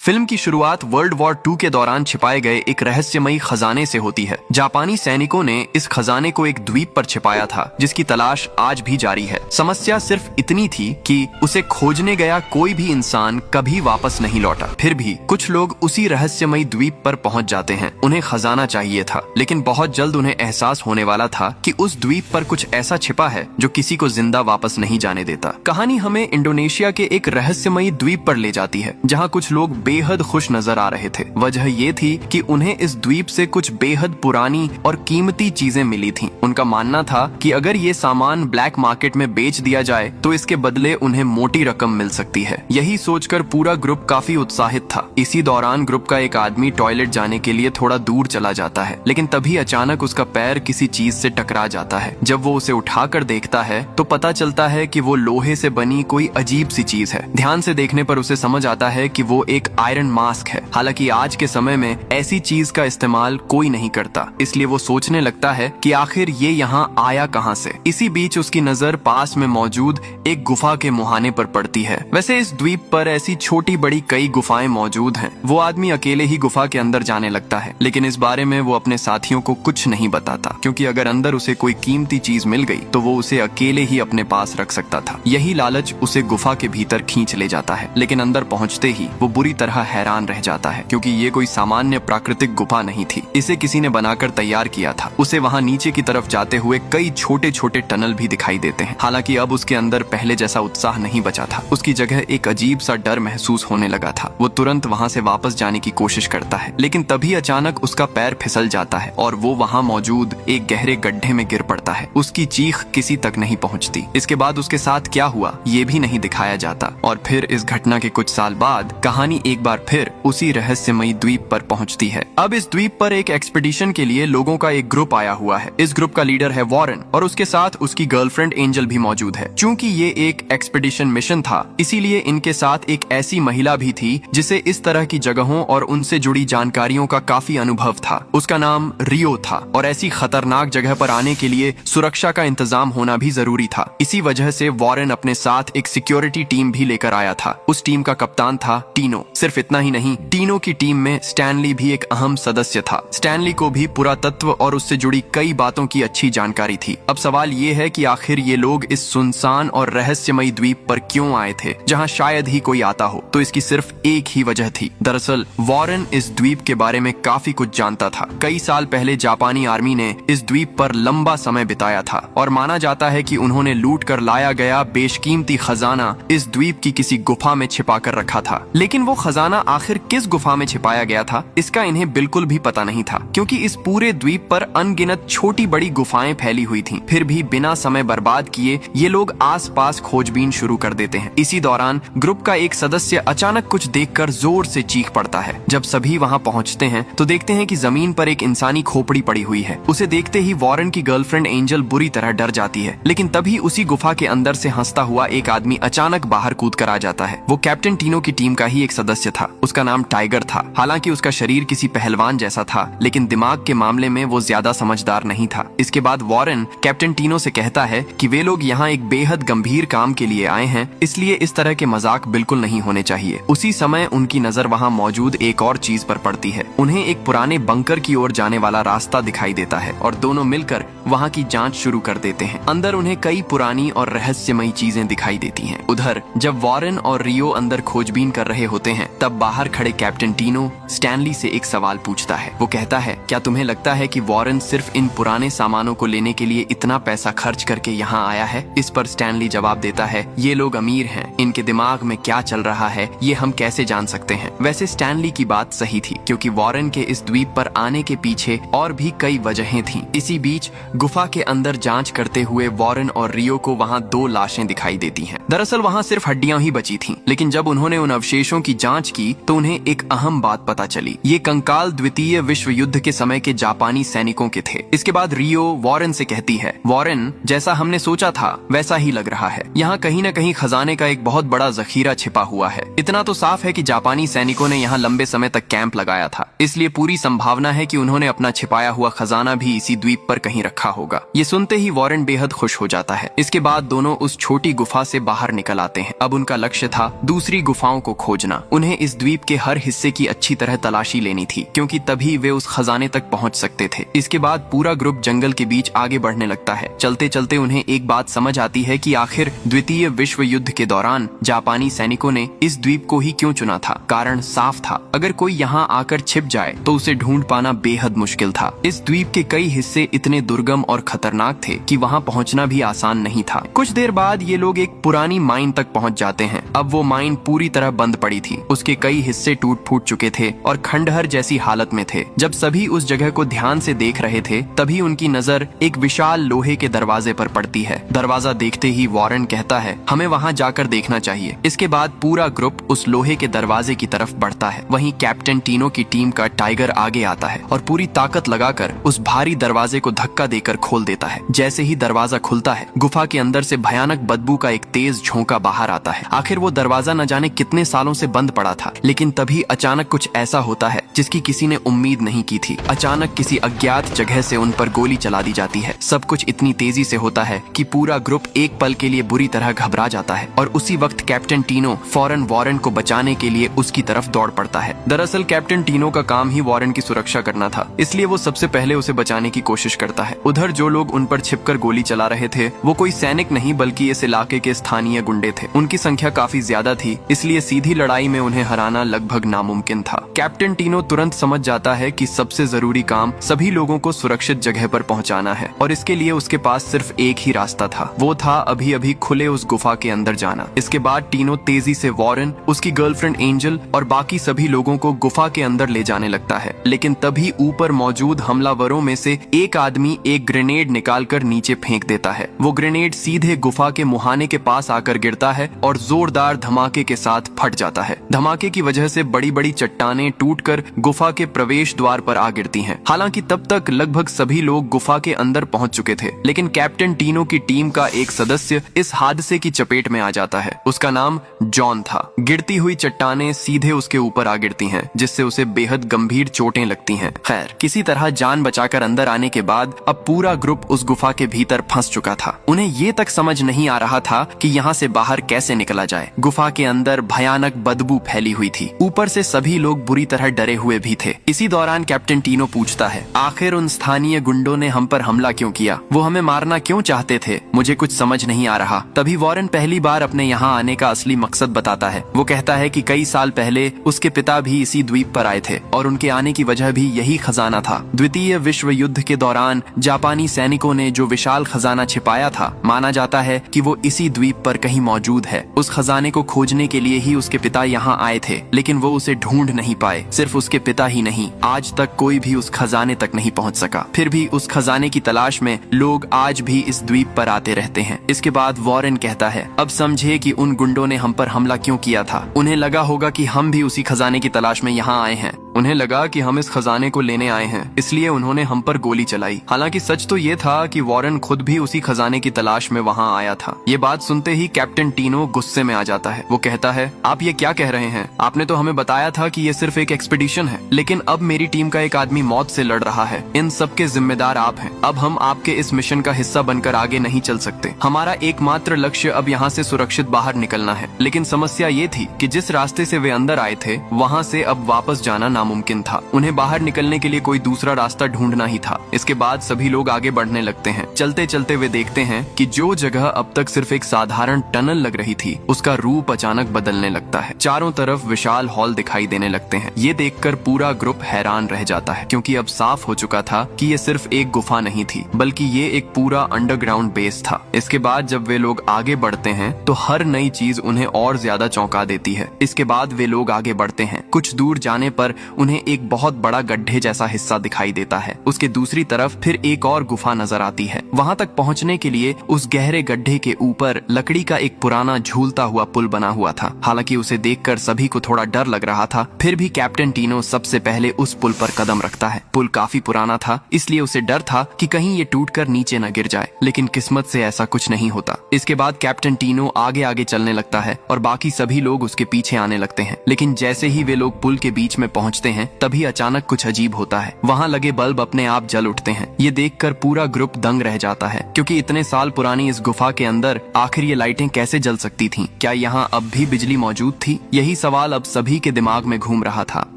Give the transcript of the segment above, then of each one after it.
Film की शुरुआत world war 2 के दौरान छिपाए गए एक रहस्यमयी खजाने से होती है। जापानी सैनिकों ने इस खजाने को एक द्वीप पर छिपाया था जिसकी तलाश आज भी जारी है। समस्या सिर्फ इतनी थी कि उसे खोजने गया कोई भी इंसान कभी वापस नहीं लौटा। फिर भी कुछ लोग उसी रहस्यमयी द्वीप पर पहुंच जाते हैं। उन्हें खजाना चाहिए था, लेकिन बहुत जल्द उन्हें एहसास होने वाला था कि उस द्वीप पर कुछ ऐसा छिपा है जो किसी को जिंदा वापस नहीं जाने देता। कहानी हमें इंडोनेशिया के एक रहस्यमयी द्वीप पर ले जाती है जहाँ कुछ लोग बेहद खुश नजर आ रहे थे। वजह ये थी कि उन्हें इस द्वीप से कुछ बेहद पुरानी और कीमती चीजें मिली थीं। उनका मानना था कि अगर ये सामान ब्लैक मार्केट में बेच दिया जाए तो इसके बदले उन्हें मोटी रकम मिल सकती है। यही सोचकर पूरा ग्रुप काफी उत्साहित था। इसी दौरान ग्रुप का एक आदमी टॉयलेट जाने के लिए थोड़ा दूर चला जाता है, लेकिन तभी अचानक उसका पैर किसी चीज से टकरा जाता है। जब वो उसे उठाकर देखता है तो पता चलता है कि वो लोहे से बनी कोई अजीब सी चीज है। ध्यान से देखने पर उसे समझ आता है कि वो एक आयरन मास्क है। हालांकि आज के समय में ऐसी चीज का इस्तेमाल कोई नहीं करता, इसलिए वो सोचने लगता है कि आखिर ये यहाँ आया कहाँ से। इसी बीच उसकी नजर पास में मौजूद एक गुफा के मुहाने पर पड़ती है। वैसे इस द्वीप पर ऐसी छोटी बड़ी कई गुफाएं मौजूद हैं। वो आदमी अकेले ही गुफा के अंदर जाने लगता है, लेकिन इस बारे में वो अपने साथियों को कुछ नहीं बताता, क्योंकि अगर अंदर उसे कोई कीमती चीज मिल गई तो वो उसे अकेले ही अपने पास रख सकता था। यही लालच उसे गुफा के भीतर खींच ले जाता है, लेकिन अंदर पहुंचते ही वो बुरी तरह हैरान रह जाता है, क्योंकि ये कोई सामान्य प्राकृतिक गुफा नहीं थी। इसे किसी ने बनाकर तैयार किया था। उसे वहाँ नीचे की तरफ जाते हुए कई छोटे छोटे टनल भी दिखाई देते हैं। हालांकि अब उसके अंदर पहले जैसा उत्साह नहीं बचा था। उसकी जगह एक अजीब सा डर महसूस होने लगा था। वो तुरंत वहाँ से वापस जाने की कोशिश करता है, लेकिन तभी अचानक उसका पैर फिसल जाता है और वो वहाँ मौजूद एक गहरे गड्ढे में गिर पड़ता है। उसकी चीख किसी तक नहीं पहुँचती। इसके बाद उसके साथ क्या हुआ ये भी नहीं दिखाया जाता। और फिर इस घटना के कुछ साल बाद कहानी एक बार फिर उसी रहस्यमयी द्वीप पर पहुंचती है। अब इस द्वीप पर एक एक्सपीडिशन के लिए लोगों का एक ग्रुप आया हुआ है। इस ग्रुप का लीडर है वॉरेन और उसके साथ उसकी गर्लफ्रेंड एंजल भी मौजूद है। चूंकि ये एक एक्सपीडिशन मिशन था, इसीलिए इनके साथ एक ऐसी महिला भी थी जिसे इस तरह की जगहों और उनसे जुड़ी जानकारियों का काफी अनुभव था। उसका नाम रियो था और ऐसी खतरनाक जगह पर आने के लिए सुरक्षा का इंतजाम होना भी जरूरी था। इसी वजह से वॉरेन अपने साथ एक सिक्योरिटी टीम भी लेकर आया था। उस टीम का कप्तान था टीनो। सिर्फ इतना ही नहीं, टीनो की टीम में स्टैनली भी एक अहम सदस्य था। स्टैनली को भी पुरातत्व और उससे जुड़ी कई बातों की अच्छी जानकारी थी। अब सवाल ये है कि आखिर ये लोग इस सुनसान और रहस्यमयी द्वीप पर क्यों आए थे, जहां शायद ही कोई आता हो। तो इसकी सिर्फ एक ही वजह थी। दरअसल वॉरेन इस द्वीप के बारे में काफी कुछ जानता था। कई साल पहले जापानी आर्मी ने इस द्वीप पर लंबा समय बिताया था और माना जाता है कि उन्होंने लूट कर लाया गया बेशकीमती खजाना इस द्वीप की किसी गुफा में छिपा कर रखा था। लेकिन वो खजाना आखिर किस गुफा में छिपाया गया था, इसका इन्हें बिल्कुल भी पता नहीं था, क्योंकि इस पूरे द्वीप पर अनगिनत छोटी बड़ी गुफाएं फैली हुई थीं। फिर भी बिना समय बर्बाद किए ये लोग आसपास खोजबीन शुरू कर देते हैं। इसी दौरान ग्रुप का एक सदस्य अचानक कुछ देखकर जोर से चीख पड़ता है। जब सभी वहां पहुंचते हैं तो देखते हैं कि जमीन पर एक इंसानी खोपड़ी पड़ी हुई है। उसे देखते ही वॉरेन की गर्लफ्रेंड एंजल बुरी तरह डर जाती है, लेकिन तभी उसी गुफा के अंदर से हंसता हुआ एक आदमी अचानक बाहर कूद कर आ जाता है। वो कैप्टन टीनो की टीम का ही एक सदस्य था। उसका नाम टाइगर था। हालांकि उसका शरीर किसी पहलवान जैसा था, लेकिन दिमाग के मामले में वो ज्यादा समझदार नहीं था। इसके बाद वॉरेन कैप्टन टीनो से कहता है कि वे लोग यहाँ एक बेहद गंभीर काम के लिए आए हैं, इसलिए इस तरह के मजाक बिल्कुल नहीं होने चाहिए। उसी समय उनकी नजर वहाँ मौजूद एक और चीज पर पड़ती है। उन्हें एक पुराने बंकर की ओर जाने वाला रास्ता दिखाई देता है और दोनों मिलकर वहाँ की जांच शुरू कर देते हैं। अंदर उन्हें कई पुरानी और रहस्यमयी चीजें दिखाई देती हैं। उधर जब वॉरेन और रियो अंदर खोजबीन कर रहे होते हैं, तब बाहर खड़े कैप्टन टीनो स्टैनली से एक सवाल पूछता है। वो कहता है, क्या तुम्हें लगता है कि वॉरेन सिर्फ इन पुराने सामानों को लेने के लिए इतना पैसा खर्च करके यहाँ आया है? इस पर स्टैनली जवाब देता है, ये लोग अमीर हैं, इनके दिमाग में क्या चल रहा है ये हम कैसे जान सकते हैं। वैसे स्टैनली की बात सही थी, क्योंकि वॉरेन के इस द्वीप पर आने के पीछे और भी कई वजहें थीं। इसी बीच गुफा के अंदर जांच करते हुए वॉरेन और रियो को वहाँ 2 लाशें दिखाई देती हैं। दरअसल वहाँ सिर्फ हड्डियां ही बची थीं, लेकिन जब उन्होंने उन अवशेषों की जांच की तो उन्हें एक अहम बात पता पता चली। ये कंकाल द्वितीय विश्व युद्ध के समय के जापानी सैनिकों के थे। इसके बाद रियो वॉरेन से कहती है, वॉरेन, जैसा हमने सोचा था वैसा ही लग रहा है। यहाँ कहीं न कहीं खजाने का एक बहुत बड़ा जखीरा छिपा हुआ है। इतना तो साफ है कि जापानी सैनिकों ने यहाँ लंबे समय तक कैंप लगाया था, इसलिए पूरी संभावना है कि उन्होंने अपना छिपाया हुआ खजाना भी इसी द्वीप पर कहीं रखा होगा। ये सुनते ही वॉरेन बेहद खुश हो जाता है। इसके बाद दोनों उस छोटी गुफा से बाहर निकल आते हैं। अब उनका लक्ष्य था दूसरी गुफाओं को खोजना। उन्हें इस द्वीप के हर हिस्से की अच्छी तरह तलाशी लेनी थी, क्योंकि तभी वे उस खजाने तक पहुंच सकते थे। इसके बाद पूरा ग्रुप जंगल के बीच आगे बढ़ने लगता है। चलते चलते उन्हें एक बात समझ आती है कि आखिर द्वितीय विश्व युद्ध के दौरान जापानी सैनिकों ने इस द्वीप को ही क्यों चुना था। कारण साफ था, अगर कोई यहाँ आकर छिप जाए तो उसे ढूंढ पाना बेहद मुश्किल था। इस द्वीप के कई हिस्से इतने दुर्गम और खतरनाक थे कि वहाँ पहुँचना भी आसान नहीं था। कुछ देर बाद ये लोग एक पुरानी माइन तक पहुँच जाते हैं। अब वो माइन पूरी तरह बंद पड़ी थी। उसके कई हिस्से टूट फूट चुके थे और खंडहर जैसी हालत में थे। जब सभी उस जगह को ध्यान से देख रहे थे, तभी उनकी नजर एक विशाल लोहे के दरवाजे पर पड़ती है। दरवाजा देखते ही वॉरेन कहता है, हमें वहाँ जाकर देखना चाहिए। इसके बाद पूरा ग्रुप उस लोहे के दरवाजे की तरफ बढ़ता है। वहीं कैप्टन टीनो की टीम का टाइगर आगे आता है और पूरी ताकत लगाकर उस भारी दरवाजे को धक्का देकर खोल देता है। जैसे ही दरवाजा खुलता है, गुफा के अंदर से भयानक बदबू का एक तेज झोंका बाहर आता है। आखिर वो दरवाजा न जाने कितने सालों से बंद पड़ा था, लेकिन तभी अचानक कुछ ऐसा होता है जिसकी किसी ने उम्मीद नहीं की थी। अचानक किसी अज्ञात जगह से उन पर गोली चला दी जाती है। सब कुछ इतनी तेजी से होता है कि पूरा ग्रुप एक पल के लिए बुरी तरह घबरा जाता है और उसी वक्त कैप्टन टीनो फौरन वॉरेन को बचाने के लिए उसकी तरफ दौड़ पड़ता है। दरअसल कैप्टन टीनो का काम ही वॉरेन की सुरक्षा करना था, इसलिए वो सबसे पहले उसे बचाने की कोशिश करता है। उधर जो लोग उन पर छिपकर गोली चला रहे थे वो कोई सैनिक नहीं बल्कि इस इलाके के स्थानीय गुंडे थे। उनकी संख्या काफी ज्यादा थी, इसलिए सीधी लड़ाई में उन्हें हराना लगभग नामुमकिन था। कैप्टन टीनो तुरंत समझ जाता है कि सबसे जरूरी काम सभी लोगों को सुरक्षित जगह पर पहुंचाना है और इसके लिए उसके पास सिर्फ एक ही रास्ता था। वो था अभी अभी खुले उस गुफा के अंदर जाना। इसके बाद टीनो तेजी से वॉरेन, उसकी गर्लफ्रेंड एंजल और बाकी सभी लोगों को गुफा के अंदर ले जाने लगता है। लेकिन तभी ऊपर मौजूद हमलावरों में से एक आदमी एक ग्रेनेड निकालकर नीचे फेंक देता है। वो ग्रेनेड सीधे गुफा के मुहाने के पास आकर गिरता है और जोरदार धमाके के साथ फट जाता है। धमाके की वजह से बड़ी बड़ी चट्टानें टूटकर गुफा के प्रवेश द्वार पर आ गिरती हैं। हालांकि तब तक लगभग सभी लोग गुफा के अंदर पहुंच चुके थे, लेकिन कैप्टन टीनो की टीम का एक सदस्य इस हादसे की चपेट में आ जाता है। उसका नाम जॉन था। गिरती हुई चट्टानें सीधे उसके ऊपर आ गिरती हैं, जिससे उसे बेहद गंभीर चोटें लगती हैं। खैर, किसी तरह जान बचाकर अंदर आने के बाद अब पूरा ग्रुप उस गुफा के भीतर फंस चुका था। उन्हें ये तक समझ नहीं आ रहा था कि यहाँ से बाहर कैसे निकला जाए। गुफा के अंदर भयानक बदबू फैली हुई थी। ऊपर से सभी लोग बुरी तरह डरे हुए भी थे। इसी दौरान कैप्टन टीनो पूछता है, आखिर उन स्थानीय गुंडों ने हम पर हमला क्यों किया? वो हमें मारना क्यों चाहते थे? मुझे कुछ समझ नहीं आ रहा। तभी वॉरेन पहली बार अपने यहाँ आने का असली मकसद बताता है। वो कहता है कि कई साल पहले उसके पिता भी इसी द्वीप पर आए थे और उनके आने की वजह भी यही खजाना था। द्वितीय विश्व युद्ध के दौरान जापानी सैनिकों ने जो विशाल खजाना छिपाया था, माना जाता है कि वो इसी द्वीप पर कहीं मौजूद है। उस खजाने को खोजने के लिए ही उसके पिता यहाँ आए थे, लेकिन वो उसे ढूंढ नहीं पाए। सिर्फ उसके पिता ही नहीं, आज तक कोई भी उस खजाने तक नहीं पहुँच सका। फिर भी उस खजाने की तलाश में लोग आज भी इस द्वीप पर आते रहते हैं। इसके बाद वॉरेन कहता है, अब समझे कि उन गुंडों ने हम पर हमला क्यों किया था। उन्हें लगा होगा कि हम भी उसी खजाने की तलाश में यहाँ आए हैं। उन्हें लगा कि हम इस खजाने को लेने आए हैं, इसलिए उन्होंने हम पर गोली चलाई। हालांकि सच तो ये था कि वॉरेन खुद भी उसी खजाने की तलाश में वहाँ आया था। ये बात सुनते ही कैप्टन टीनो गुस्से में आ जाता है। वो कहता है, आप ये क्या कह रहे हैं? आपने तो हमें बताया था कि ये सिर्फ एक एक्सपीडिशन है, लेकिन अब मेरी टीम का एक आदमी मौत से लड़ रहा है। इन सब के जिम्मेदार आप हैं। अब हम आपके इस मिशन का हिस्सा बनकर आगे नहीं चल सकते। हमारा एकमात्र लक्ष्य अब यहाँ से सुरक्षित बाहर निकलना है। लेकिन समस्या ये थी कि जिस रास्ते से वे अंदर आए थे, वहाँ से अब वापस जाना नामुमकिन था। उन्हें बाहर निकलने के लिए कोई दूसरा रास्ता ढूंढना ही था। इसके बाद सभी लोग आगे बढ़ने लगते हैं। चलते चलते वे देखते हैं कि जो जगह अब तक सिर्फ एक साधारण टनल लग रही थी, उसका रूप अचानक बदलने लगता है। चारों तरफ विशाल हॉल दिखाई देने लगते हैं। ये देखकर पूरा ग्रुप हैरान रह जाता है, क्योंकि अब साफ हो चुका था कि ये सिर्फ एक गुफा नहीं थी, बल्कि ये एक पूरा अंडरग्राउंड बेस था। इसके बाद जब वे लोग आगे बढ़ते हैं तो हर नई चीज उन्हें और ज्यादा चौंका देती है। इसके बाद वे लोग आगे बढ़ते हैं। कुछ दूर जाने पर उन्हें एक बहुत बड़ा गड्ढे जैसा हिस्सा दिखाई देता है। उसके दूसरी तरफ फिर एक और गुफा नजर आती है। वहां तक पहुंचने के लिए उस गहरे गड्ढे के ऊपर लकड़ी का एक पुराना झूलता हुआ पुल बना हुआ था। हालांकि उसे देखकर सभी को थोड़ा डर लग रहा था, फिर भी कैप्टन टीनो सबसे पहले उस पुल पर कदम रखता है। पुल काफी पुराना था, इसलिए उसे डर था कि कहीं ये टूटकर नीचे न गिर जाए, लेकिन किस्मत से ऐसा कुछ नहीं होता। इसके बाद कैप्टन टीनो आगे आगे चलने लगता है और बाकी सभी लोग उसके पीछे आने लगते हैं। लेकिन जैसे ही वे लोग पुल के बीच में पहुंचते हैं, तभी अचानक कुछ अजीब होता है। वहां लगे बल्ब अपने आप जल उठते हैं। ये देखकर पूरा ग्रुप दंग रह जाता है, क्योंकि इतने साल पुरानी इस गुफा के अंदर आखिर ये लाइटें कैसे जल सकती थीं? क्या यहाँ अब भी बिजली मौजूद थी? यही सवाल अब सभी के दिमाग में घूम रहा था।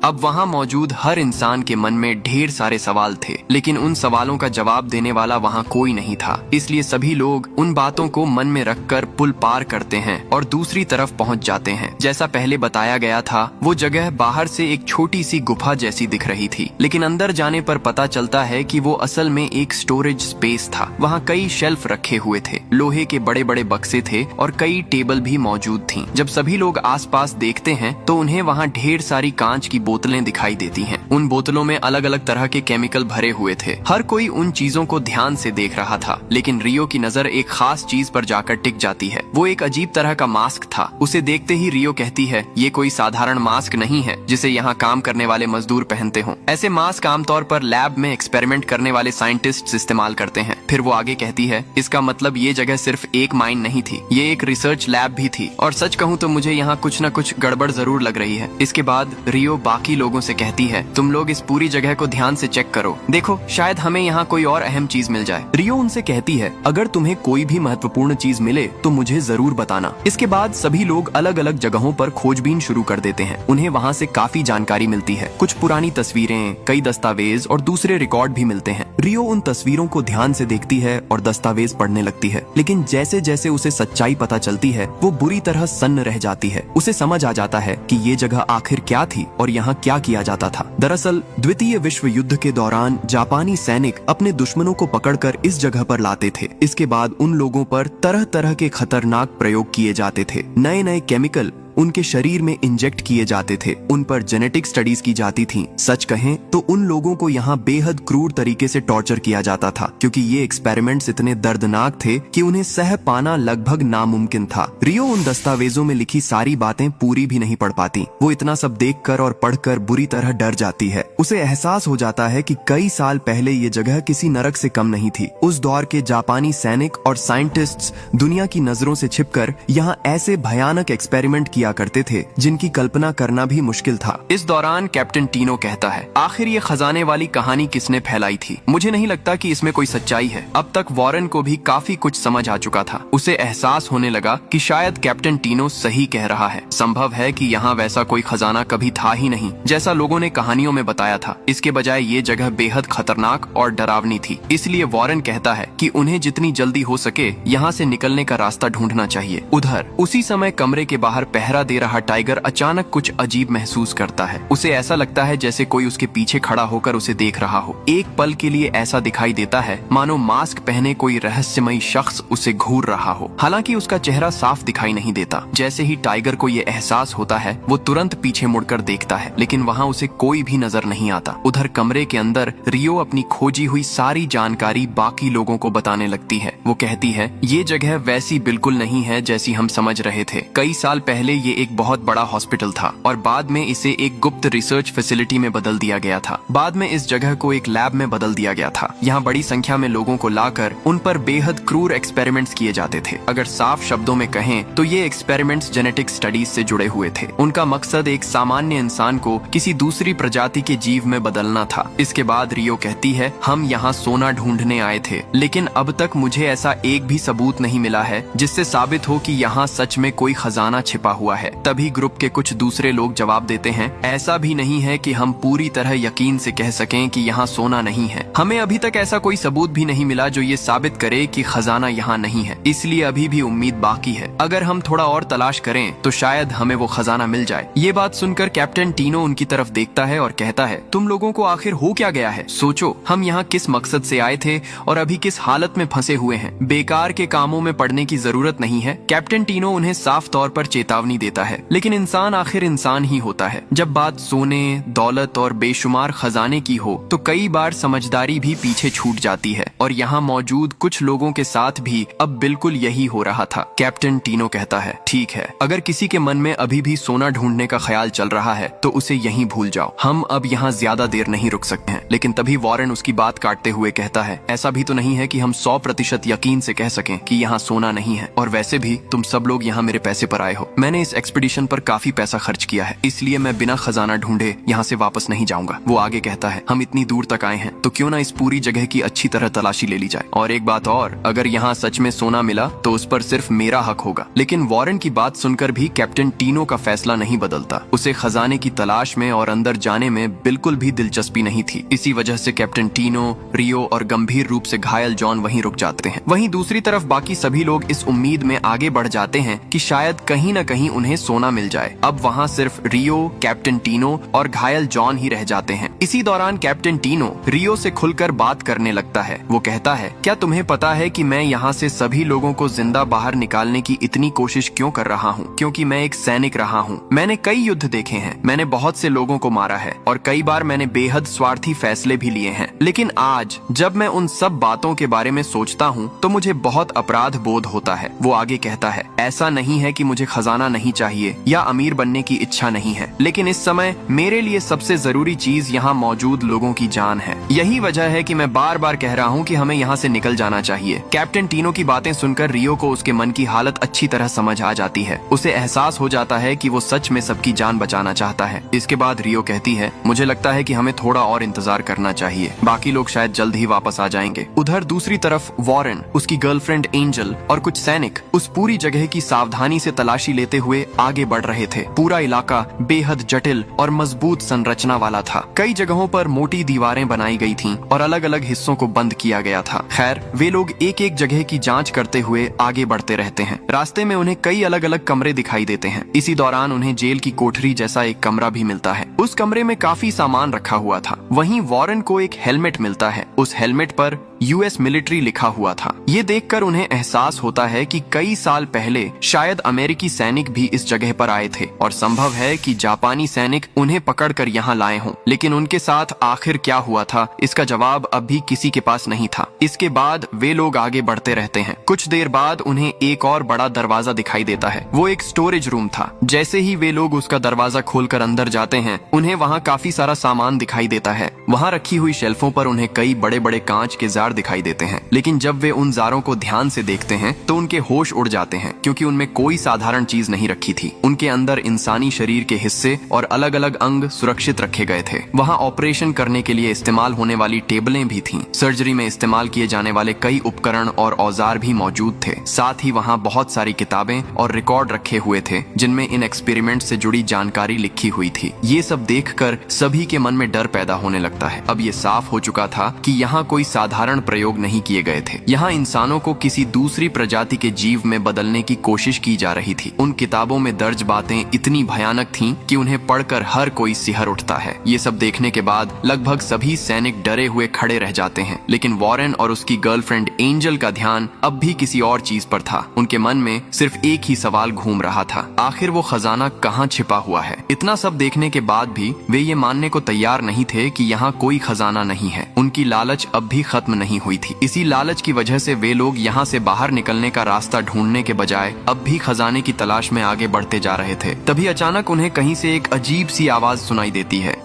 अब वहाँ मौजूद हर इंसान के मन में ढेर सारे सवाल थे, लेकिन उन सवालों का जवाब देने वाला वहाँ कोई नहीं था। इसलिए सभी लोग उन बातों को मन में रखकर पुल पार करते हैं और दूसरी तरफ पहुँच जाते हैं। जैसा पहले बताया गया था, वो जगह बाहर से एक छोटी सी गुफा जैसी दिख रही थी, लेकिन अंदर जाने पर पता चलता है कि वो असल में एक स्टोरेज स्पेस था। वहाँ कई शेल्फ रखे हुए थे, लोहे के बड़े बड़े बक्से थे और कई टेबल भी मौजूद थीं। जब सभी लोग आसपास देखते हैं तो उन्हें वहाँ ढेर सारी कांच की बोतलें दिखाई देती हैं। उन बोतलों में अलग अलग तरह के केमिकल भरे हुए थे। हर कोई उन चीजों को ध्यान से देख रहा था, लेकिन रियो की नजर एक खास चीज पर जाकर टिक जाती है। वो एक अजीब तरह का मास्क था। उसे देखते ही रियो कहती है, ये कोई साधारण मास्क नहीं है जिसे यहाँ काम करने वाले मजदूर पहनते हों। ऐसे मास्क आमतौर पर लैब में एक्सपेरिमेंट करने वाले साइंटिस्ट इस्तेमाल करते हैं। फिर वो आगे कहती है, इसका मतलब ये जगह सिर्फ एक माइन नहीं थी, ये एक रिसर्च लैब भी थी, और सच कहूँ तो मुझे यहाँ कुछ न कुछ गड़बड़ जरूर लग रही है। इसके बाद रियो बाकी लोगों से कहती है, तुम लोग इस पूरी जगह को ध्यान से चेक करो, देखो शायद हमें यहाँ कोई और अहम चीज मिल जाए। रियो उनसे कहती है, अगर तुम्हें कोई भी महत्वपूर्ण चीज मिले तो मुझे जरूर बताना। इसके बाद सभी लोग अलग अलग जगहों पर खोजबीन शुरू कर देते हैं। उन्हें वहाँ से काफी जानकारी मिलती है। कुछ पुरानी तस्वीरें, कई दस्तावेज और दूसरे रिकॉर्ड भी मिलते हैं। रियो उन तस्वीरों को ध्यान से देखती है और दस्तावेज पढ़ने लगती है, लेकिन जैसे जैसे उसे सच्चाई पता चलती है, वो बुरी तरह सन्न रह जाती है। उसे समझ आ जाता है कि ये जगह आखिर क्या थी और यहाँ क्या किया जाता था। दरअसल द्वितीय विश्व युद्ध के दौरान जापानी सैनिक अपने दुश्मनों को पकड़कर इस जगह पर लाते थे। इसके बाद उन लोगों पर तरह तरह के खतरनाक प्रयोग किए जाते थे। नए नए केमिकल उनके शरीर में इंजेक्ट किए जाते थे। उन पर जेनेटिक स्टडीज की जाती थी। सच कहें तो उन लोगों को यहाँ बेहद क्रूर तरीके से टॉर्चर किया जाता था, क्योंकि ये एक्सपेरिमेंट्स इतने दर्दनाक थे कि उन्हें सह पाना लगभग नामुमकिन था। रियो उन दस्तावेजों में लिखी सारी बातें पूरी भी नहीं पढ़ पाती। वो इतना सब देखकर और पढ़कर बुरी तरह डर जाती है। उसे एहसास हो जाता है कि कई साल पहले ये जगह किसी नरक से कम नहीं थी। उस दौर के जापानी सैनिक और साइंटिस्ट्स दुनिया की नजरों से छिपकर यहाँ ऐसे भयानक एक्सपेरिमेंट किया करते थे जिनकी कल्पना करना भी मुश्किल था। इस दौरान कैप्टन टीनो कहता है, आखिर ये खजाने वाली कहानी किसने फैलाई थी? मुझे नहीं लगता कि इसमें कोई सच्चाई है। अब तक वॉरेन को भी काफी कुछ समझ आ चुका था। उसे एहसास होने लगा कि शायद कैप्टन टीनो सही कह रहा है। संभव है कि यहाँ वैसा कोई खजाना कभी था ही नहीं, जैसा लोगों ने कहानियों में बताया था। इसके बजाय ये जगह बेहद खतरनाक और डरावनी थी। इसलिए वॉरेन कहता है कि उन्हें जितनी जल्दी हो सके यहाँ से निकलने का रास्ता ढूंढना चाहिए। उधर उसी समय कमरे के बाहर पहरा दे रहा टाइगर अचानक कुछ अजीब महसूस करता है। उसे ऐसा लगता है जैसे कोई उसके पीछे खड़ा होकर उसे देख रहा हो। एक पल के लिए ऐसा दिखाई देता है मानो मास्क पहने कोई रहस्यमयी शख्स उसे घूर रहा हो। हालांकि उसका चेहरा साफ दिखाई नहीं देता। जैसे ही टाइगर को ये एहसास होता है, वो तुरंत पीछे मुड़कर देखता है, लेकिन वहाँ उसे कोई भी नजर नहीं आता। उधर कमरे के अंदर रियो अपनी खोजी हुई सारी जानकारी बाकी लोगों को बताने लगती है। वो कहती है, ये जगह वैसी बिल्कुल नहीं है जैसी हम समझ रहे थे। कई साल पहले ये एक बहुत बड़ा हॉस्पिटल था और बाद में इसे एक गुप्त रिसर्च फैसिलिटी में बदल दिया गया था। बाद में इस जगह को एक लैब में बदल दिया गया था। यहाँ बड़ी संख्या में लोगों को लाकर उन पर बेहद क्रूर एक्सपेरिमेंट्स किए जाते थे। अगर साफ शब्दों में कहें तो ये एक्सपेरिमेंट्स जेनेटिक स्टडीज से जुड़े हुए थे। उनका मकसद एक सामान्य इंसान को किसी दूसरी प्रजाति के जीव में बदलना था। इसके बाद रियो कहती है, हम यहाँ सोना ढूंढने आए थे, लेकिन अब तक मुझे ऐसा एक भी सबूत नहीं मिला है जिससे साबित हो कि यहाँ सच में कोई खजाना छिपा हुआ है। तभी ग्रुप के कुछ दूसरे लोग जवाब देते हैं, ऐसा भी नहीं है कि हम पूरी तरह यकीन से कह सकें कि यहाँ सोना नहीं है। हमें अभी तक ऐसा कोई सबूत भी नहीं मिला जो ये साबित करे कि खजाना यहाँ नहीं है, इसलिए अभी भी उम्मीद बाकी है। अगर हम थोड़ा और तलाश करें तो शायद हमें वो खजाना मिल जाए। ये बात सुनकर कैप्टन टीनो उनकी तरफ देखता है और कहता है, तुम लोगों को आखिर हो क्या गया है? सोचो, हम यहाँ किस मकसद से आए थे और अभी किस हालत में फंसे हुए हैं। बेकार के कामों में पड़ने की जरूरत नहीं है। कैप्टन टीनो उन्हें साफ तौर पर चेतावनी देता है, लेकिन इंसान आखिर इंसान ही होता है। जब बात सोने, दौलत और बेशुमार खजाने की हो तो कई बार समझदारी भी पीछे छूट जाती है, और यहाँ मौजूद कुछ लोगों के साथ भी अब बिल्कुल यही हो रहा था। कैप्टन टीनो कहता है, ठीक है, अगर किसी के मन में अभी भी सोना ढूंढने का ख्याल चल रहा है तो उसे यहीं भूल जाओ, हम अब यहाँ ज्यादा देर नहीं रुक सकते हैं। लेकिन तभी वॉरेन उसकी बात काटते हुए कहता है, ऐसा भी तो नहीं है कि हम 100% यकीन से कह सकें कि यहाँ सोना नहीं है, और वैसे भी तुम सब लोग यहाँ मेरे पैसे पर आए हो। मैंने इस एक्सपीडिशन पर काफी पैसा खर्च किया है, इसलिए मैं बिना खजाना ढूंढे यहाँ से वापस नहीं जाऊंगा। वो आगे कहता है, हम इतनी दूर तक आए हैं तो क्यों ना इस पूरी जगह की अच्छी तरह तलाशी ले ली जाए, और एक बात और, अगर यहाँ सच में सोना मिला तो उस पर सिर्फ मेरा हक होगा। लेकिन वॉरेन की बात सुनकर भी कैप्टन टीनो का फैसला नहीं बदलता। उसे खजाने की तलाश में और अंदर जाने में बिल्कुल भी दिलचस्पी नहीं थी। इसी वजह से कैप्टन टीनो, रियो और गंभीर रूप से घायल जॉन वहीं रुक जाते हैं। वहीं दूसरी तरफ बाकी सभी लोग इस उम्मीद में आगे बढ़ जाते हैं कि शायद कहीं न कहीं उन्हें सोना मिल जाए। अब वहाँ सिर्फ रियो, कैप्टन टीनो और घायल जॉन ही रह जाते हैं। इसी दौरान कैप्टन टीनो रियो से खुलकर बात करने लगता है। वो कहता है, क्या तुम्हें पता है कि मैं यहाँ से सभी लोगों को जिंदा बाहर निकालने की इतनी कोशिश क्यों कर रहा हूँ? क्योंकि मैं एक सैनिक रहा हूँ। मैंने कई युद्ध देखे हैं, मैंने बहुत से लोगों को मारा है, और कई बार मैंने बेहद स्वार्थी फैसले भी लिए हैं। लेकिन आज जब मैं उन सब बातों के बारे में सोचता हूँ तो मुझे बहुत अपराध बोध होता है। वो आगे कहता है, ऐसा नहीं है कि मुझे खजाना नहीं चाहिए या अमीर बनने की इच्छा नहीं है, लेकिन इस समय मेरे लिए सबसे जरूरी चीज यहाँ मौजूद लोगों की जान है। यही वजह है कि मैं बार बार कह रहा हूँ कि हमें यहाँ से निकल जाना चाहिए। कैप्टन टीनो की बातें सुनकर रियो को उसके मन की हालत अच्छी तरह समझ आ जाती है। उसे एहसास हो जाता है कि वो सच में सबकी जान बचाना चाहता है। इसके बाद रियो कहती है, मुझे लगता है कि हमें थोड़ा और इंतजार करना चाहिए, बाकी लोग शायद जल्द ही वापस आ जाएंगे। उधर दूसरी तरफ वॉरेन, उसकी गर्लफ्रेंड एंजल और कुछ सैनिक उस पूरी जगह की सावधानी से तलाशी लेते हुए आगे बढ़ रहे थे। पूरा इलाका बेहद जटिल और मजबूत संरचना वाला था। कई जगहों पर मोटी दीवारें बनाई गई थीं और अलग अलग हिस्सों को बंद किया गया था। खैर, वे लोग एक एक जगह की जांच करते हुए आगे बढ़ते रहते हैं। रास्ते में उन्हें कई अलग अलग कमरे दिखाई देते हैं। इसी दौरान उन्हें जेल की कोठरी जैसा एक कमरा भी मिलता है। उस कमरे में काफी सामान रखा हुआ था। वहीं वॉरेन को एक हेलमेट मिलता है। उस हेलमेट पर यूएस मिलिट्री लिखा हुआ था। ये देखकर उन्हें एहसास होता है कि कई साल पहले शायद अमेरिकी सैनिक भी इस जगह पर आए थे, और संभव है कि जापानी सैनिक उन्हें पकड़कर यहाँ लाए हों। लेकिन उनके साथ आखिर क्या हुआ था, इसका जवाब अब भी किसी के पास नहीं था। इसके बाद वे लोग आगे बढ़ते रहते हैं। कुछ देर बाद उन्हें एक और बड़ा दरवाजा दिखाई देता है। वो एक स्टोरेज रूम था। जैसे ही वे लोग उसका दरवाजा खोलकर अंदर जाते हैं, उन्हें वहाँ काफी सारा सामान दिखाई देता है। वहाँ रखी हुई शेल्फों पर उन्हें कई बड़े बड़े कांच के जार दिखाई देते हैं। लेकिन जब वे उन जारों को ध्यान से देखते हैं तो उनके होश उड़ जाते हैं, क्योंकि उनमें कोई साधारण चीज नहीं रखी थी। उनके अंदर इंसानी शरीर के हिस्से और अलग अलग अंग सुरक्षित रखे गए थे। वहाँ ऑपरेशन करने के लिए इस्तेमाल होने वाली टेबलें भी थीं। सर्जरी में इस्तेमाल किए जाने वाले कई उपकरण और औजार भी मौजूद थे। साथ ही वहाँ बहुत सारी किताबें और रिकॉर्ड रखे हुए थे, जिनमें इन एक्सपेरिमेंट से जुड़ी जानकारी लिखी हुई थी। ये सब देखकर सभी के मन में डर पैदा होने लगता है। अब ये साफ हो चुका था कि यहाँ कोई साधारण प्रयोग नहीं किए गए थे। यहाँ इंसानों को किसी दूसरी प्रजाति के जीव में बदलने की कोशिश की जा रही थी। उन किताबों में दर्ज बातें इतनी भयानक थीं कि उन्हें पढ़कर हर कोई सिहर उठता है। ये सब देखने के बाद लगभग सभी सैनिक डरे हुए खड़े रह जाते हैं। लेकिन वॉरेन और उसकी गर्लफ्रेंड एंजल का ध्यान अब भी किसी और चीज पर था। उनके मन में सिर्फ एक ही सवाल घूम रहा था, आखिर वो खजाना कहाँ छिपा हुआ है। इतना सब देखने के बाद भी वे ये मानने को तैयार नहीं थे कि यहाँ कोई खजाना नहीं है। उनकी लालच अब भी खत्म नहीं हुई थी। इसी लालच की वजह से वे लोग यहाँ से बाहर निकलने का रास्ता ढूंढने के बजाय अब भी खजाने की तलाश में आगे बढ़ते जा रहे थे। तभी अचानक उन्हें कहीं से एक अजीब सी आवाज सुनाई देती है।